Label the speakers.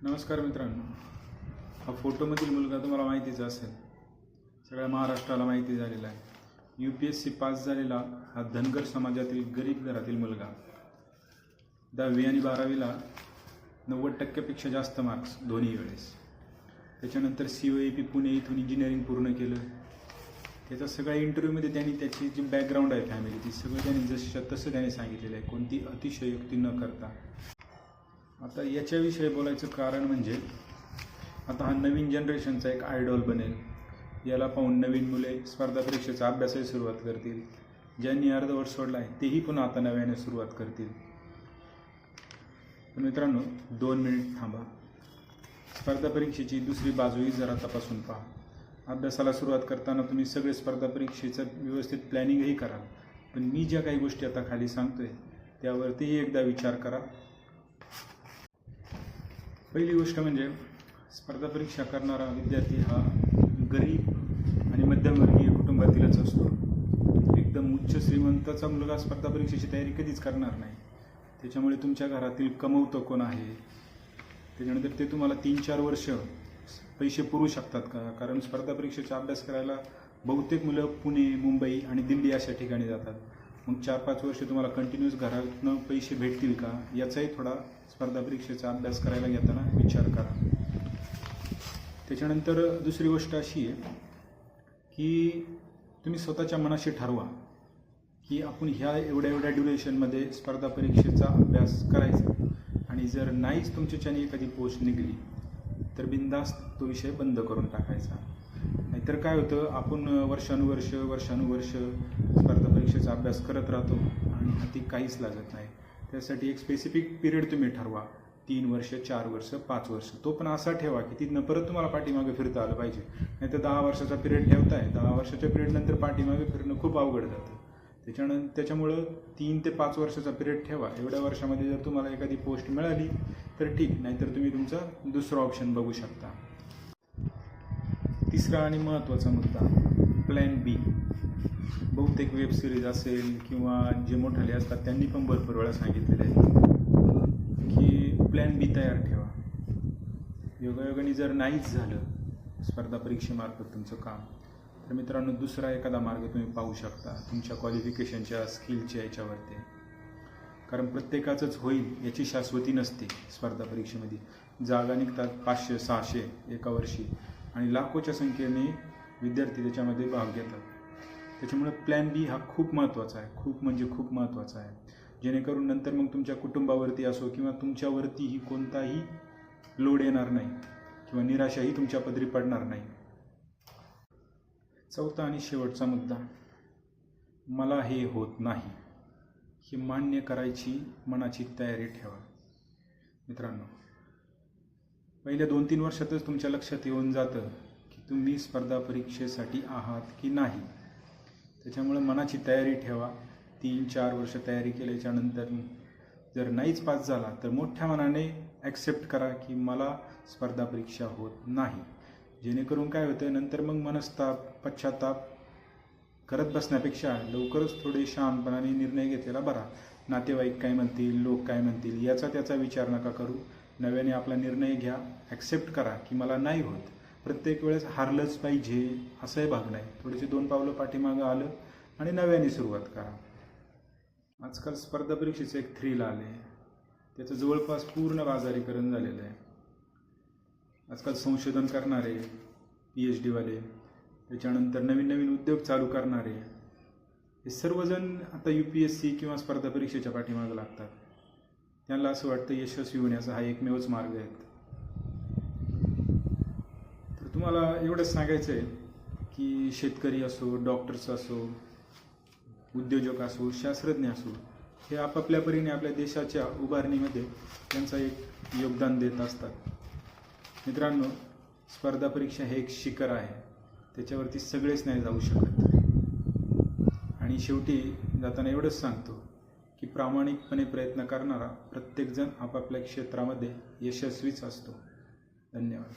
Speaker 1: नमस्कार मित्रांनो, हा फोटोमधील मुलगा तुम्हाला माहितीच असेल, सगळ्या महाराष्ट्राला माहिती झालेला आहे। UPSC पास झालेला हा धनगर समाजातील गरीब घरातील मुलगा। 10वी आणि 12वीला 90% जास्त मार्क्स दोन्ही वेळेस। त्याच्यानंतर COAP पुणे इथून इंजिनिअरिंग पूर्ण केलं। त्याचा सगळ्या इंटरव्ह्यूमध्ये त्यांनी त्याची जी बॅकग्राऊंड आहे फॅमिली ती सगळं त्यांनी जसं तसं त्यांनी सांगितलेलं आहे, कोणती अतिशयोक्ती न करता। आता याच्याविषयी बोलायचं कारण म्हणजे आता हा नवीन जनरेशनचा एक आयडॉल बनेल। याला पाहून नवीन मुले स्पर्धा परीक्षेचा अभ्यासाची सुरुवात करतील। ज्यांनी अर्धवट सोडला आहे तेही पुन्हा आता नव्याने सुरुवात करतील। पण मित्रांनो, 2 मिनिट थांबा। स्पर्धा परीक्षेची दुसरी बाजूही जरा तपासून पहा। अभ्यासाला सुरुवात करताना तुम्ही सगळे स्पर्धा परीक्षेचं व्यवस्थित प्लॅनिंगही कराल, पण मी ज्या काही गोष्टी आता खाली सांगतोय त्यावरतीही एकदा विचार करा। पहिली गोष्ट म्हणजे स्पर्धा परीक्षा करणारा विद्यार्थी हा गरीब आणि मध्यमवर्गीय कुटुंबातीलच असतो। एकदम उच्च श्रीमंताचा मुलगा स्पर्धा परीक्षेची तयारी कधीच करणार नाही। त्याच्यामुळे तुमच्या घरातील कमवतं कोण आहे, त्याच्यानंतर ते तुम्हाला 3-4 वर्ष पैसे पुरवू शकतात का? कारण स्पर्धा परीक्षेचा अभ्यास करायला बहुतेक मुलं पुणे, मुंबई आणि दिल्ली अशा ठिकाणी जातात। मग 4-5 वर्ष तुम्हाला कंटिन्यूस घरातनं पैसे भेटतील का, याचाही थोडा स्पर्धा परीक्षेचा अभ्यास करायला घेताना विचार करा। त्याच्यानंतर दुसरी गोष्ट अशी आहे की तुम्ही स्वतःच्या मनाशी ठरवा की आपण ह्या एवढ्या ड्युरेशनमध्ये स्पर्धा परीक्षेचा अभ्यास करायचा, आणि जर नाहीच तुमच्याच्याने एखादी पोस्ट निघली तर बिनधास्त तो विषय बंद करून टाकायचा। नाहीतर काय होतं, आपण वर्षानुवर्ष स्पर्धा परीक्षेचा अभ्यास करत राहतो आणि हाती काहीच लागत नाही। त्यासाठी एक स्पेसिफिक पिरियड तुम्ही ठरवा, 3 वर्ष, 4 वर्ष, 5 वर्ष। तो पण असा ठेवा की तिथनं परत तुम्हाला पाठीमागे फिरता आलं पाहिजे। नाही तर 10 वर्षाचा पिरियड ठेवताय, 10 वर्षाच्या पिरियडनंतर पाठीमागे फिरणं खूप अवघड जातं। त्याच्यामुळं 3 ते 5 वर्षाचा पिरियड ठेवा। एवढ्या वर्षामध्ये जर तुम्हाला एखादी पोस्ट मिळाली तर ठीक, नाहीतर तुम्ही तुमचा दुसरा ऑप्शन बघू शकता। तिसरा आणि महत्त्वाचा मुद्दा, प्लॅन बी। बहुतेक वेब सिरीज असेल किंवा जे मोठाले असतात त्यांनी पण भरपूर वेळा सांगितलेलं आहे की प्लॅन बी तयार ठेवा। योगायोगाने जर नाहीच झालं स्पर्धा परीक्षेमार्फत तुमचं काम, तर मित्रांनो दुसरा एखादा मार्ग तुम्ही पाहू शकता तुमच्या क्वालिफिकेशनच्या, स्किलच्या याच्यावरती। कारण प्रत्येकाचंच होईल याची शाश्वती नसते। स्पर्धा परीक्षेमध्ये जागा निघतात 500-600 एका वर्षी, आणि लाखोच्या संख्येने विद्यार्थी त्याच्यामध्ये भाग घेतात। त्याच्यामुळे प्लॅन बी हा खूप महत्त्वाचा आहे, खूप म्हणजे खूप महत्त्वाचा आहे, जेणेकरून नंतर मग तुमच्या कुटुंबावरती असो किंवा तुमच्यावरतीही कोणताही लोड येणार नाही किंवा निराशाही तुमच्या पदरी पडणार नाही। चौथा आणि शेवटचा मुद्दा, मला हे होत नाही हे मान्य करायची मनाची तयारी ठेवा। मित्रांनो, पहिल्या 2-3 वर्षातच तुमच्या लक्षात येऊन जातं की तुम्ही स्पर्धा परीक्षेसाठी आहात की नाही। त्याच्यामुळे मनाची तयारी ठेवा। 3-4 वर्ष तयारी केल्याच्या नंतर जर नाहीच पास झाला तर मोठ्या मनाने ॲक्सेप्ट करा की मला स्पर्धा परीक्षा होत नाही। जेणेकरून काय होतं, नंतर मग मनस्ताप, पश्चाताप करत बसण्यापेक्षा लवकरच थोडे शांतपणाने निर्णय घेतलेला बरा। नातेवाईक काय म्हणतील, लोक काय म्हणतील याचा त्याचा विचार नका करू। नव्याने आपला निर्णय घ्या, ॲक्सेप्ट करा की मला नाही होत। प्रत्येक वेळेस हारलंच पाहिजे असंही भाग नाही, थोडेसे 2 पावलं पाठीमागं आलं आणि नव्याने सुरुवात करा। आजकाल स्पर्धा परीक्षेचं एक थ्रिल आले, त्याचं जवळपास पूर्ण बाजारीकरण झालेलं आहे। आजकाल संशोधन करणारे, PhD वाले, त्याच्यानंतर नवीन उद्योग चालू करणारे, हे सर्वजण आता UPSC किंवा स्पर्धा परीक्षेच्या पाठीमागं लागतात। त्यांना असं वाटतं यशस्वी होण्याचा हा एकमेवच मार्ग आहे। तर तुम्हाला एवढंच सांगायचं आहे की शेतकरी असो, डॉक्टर्स असो, उद्योजक असो, शास्त्रज्ञ असो, हे आपापल्या परीने आपल्या देशाच्या उभारणीमध्ये त्यांचं एक योगदान देत असतात। मित्रांनो, स्पर्धा परीक्षा हे एक शिखर आहे, त्याच्यावरती सगळेच नाही जाऊ शकत। आणि शेवटी जाताना एवढंच सांगतो की प्रामाणिकपणे प्रयत्न करणारा प्रत्येकजण आपापल्या क्षेत्रामध्ये यशस्वीच असतो। धन्यवाद।